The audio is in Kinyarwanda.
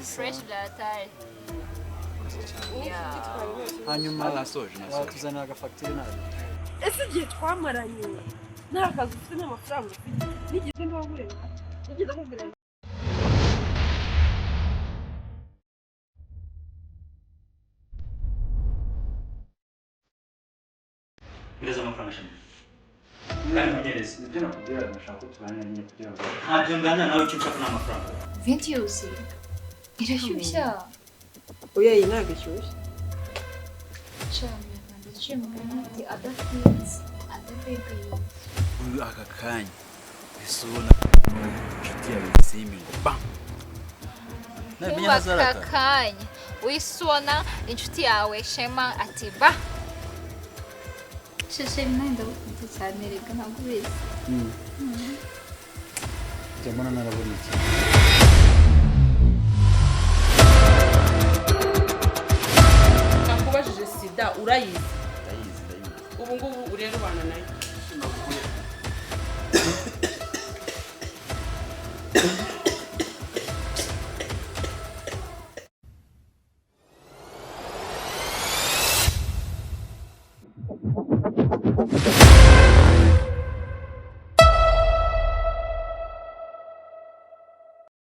fresh blatari. hanyuma watuzanira agafagitire nawe ese igihe twamaranye nta kazi ufite n'amafaranga ufite nigeze mbagurira nigeze nkubwira Bireza amafaranga shami. Kandi munyereze. ibyo nakubwira ndashaka ko tubana nyine kugira ngo Ntabyo ngana nawe icyo ushaka n'amafaranga. Vinti yose irashyushya. oya iyi ntabwo ishyushye Cyane ndetse umuntu adafite adafite uyu aka kanya isubona inshuti yawe simi ngo bam nabimenya nazaraka kanya wisona inshuti yawe shema ati ba sheshe nenda gukunda cyane reka ntagubizi mbona narabona iki nakubajije sida urayizi ndayizi ubu ngubu urero bana nayo